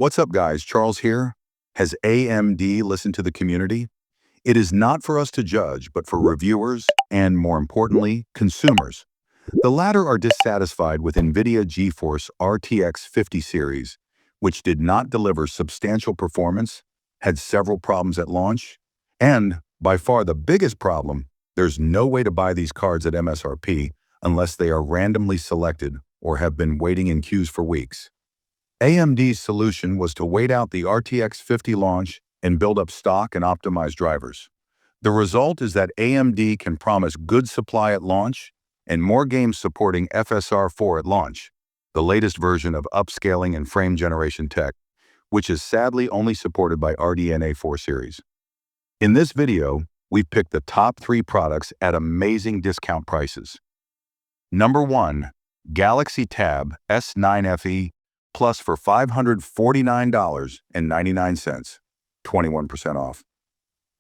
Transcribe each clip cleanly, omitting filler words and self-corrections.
What's up, guys? Charles here. Has AMD listened to the community? It is not for us to judge, but for reviewers and, more importantly, consumers. The latter are dissatisfied with NVIDIA GeForce RTX 50 series, which did not deliver substantial performance, had several problems at launch, and, by far the biggest problem, there's no way to buy these cards at MSRP unless they are randomly selected or have been waiting in queues for weeks. AMD's solution was to wait out the RTX 50 launch and build up stock and optimize drivers. The result is that AMD can promise good supply at launch and more games supporting FSR4 at launch, the latest version of upscaling and frame generation tech, which is sadly only supported by RDNA4 series. In this video, we've picked the top 3 products at amazing discount prices. Number 1, Galaxy Tab S9 FE Plus for $549.99, 21% off.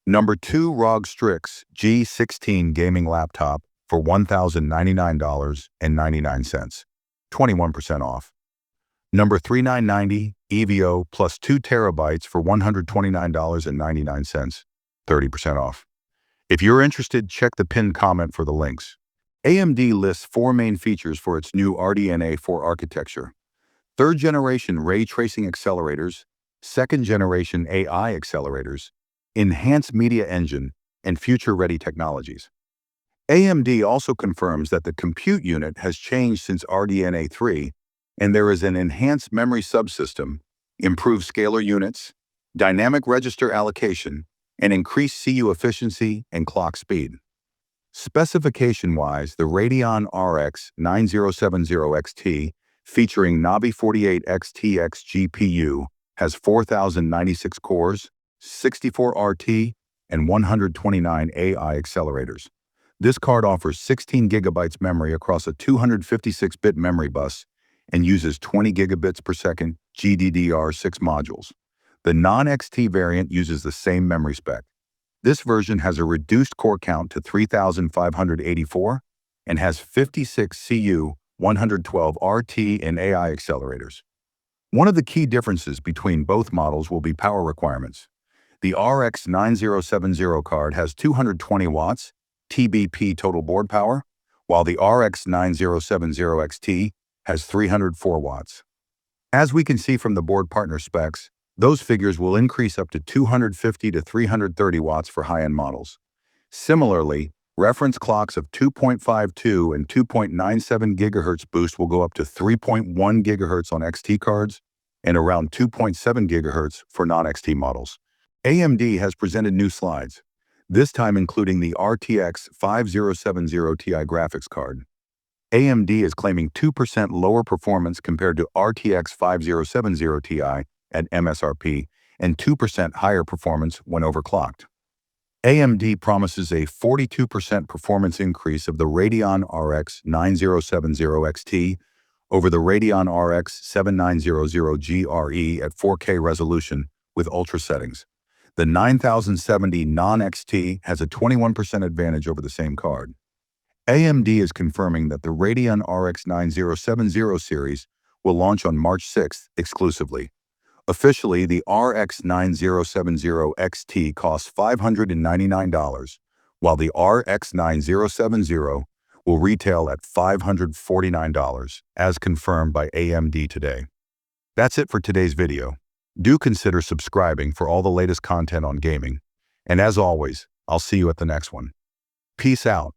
Number 2, ROG Strix G16 Gaming Laptop for $1,099.99, 21% off. Number 3990 EVO plus 2 terabytes for $129.99, 30% off. If you're interested, check the pinned comment for the links. AMD lists 4 main features for its new RDNA4 architecture: 3rd-generation ray tracing accelerators, 2nd-generation AI accelerators, enhanced media engine, and future-ready technologies. AMD also confirms that the compute unit has changed since RDNA 3, and there is an enhanced memory subsystem, improved scalar units, dynamic register allocation, and increased CPU efficiency and clock speed. Specification-wise, the Radeon RX 9070 XT featuring Navi 48 XTX GPU has 4,096 cores, 64 RT, and 129 AI accelerators. This card offers 16 GB memory across a 256-bit memory bus and uses 20 gigabits per second GDDR6 modules. The non-XT variant uses the same memory spec. This version has a reduced core count to 3,584 and has 56 CU, 112 RT, and AI accelerators. One of the key differences between both models will be power requirements. The RX 9070 card has 220 watts TBP total board power, while the RX 9070 XT has 304 watts. As we can see from the board partner specs, those figures will increase up to 250 to 330 watts for high-end models. Similarly, reference clocks of 2.52 and 2.97 GHz boost will go up to 3.1 GHz on XT cards and around 2.7 GHz for non-XT models. AMD has presented new slides, this time including the RTX 5070 Ti graphics card. AMD is claiming 2% lower performance compared to RTX 5070 Ti at MSRP and 2% higher performance when overclocked. AMD promises a 42% performance increase of the Radeon RX 9070 XT over the Radeon RX 7900 GRE at 4K resolution with ultra settings. The 9070 non-XT has a 21% advantage over the same card. AMD is confirming that the Radeon RX 9070 series will launch on March 6th exclusively. Officially, the RX 9070 XT costs $599, while the RX 9070 will retail at $549, as confirmed by AMD today. That's it for today's video. Do consider subscribing for all the latest content on gaming. And as always, I'll see you at the next one. Peace out.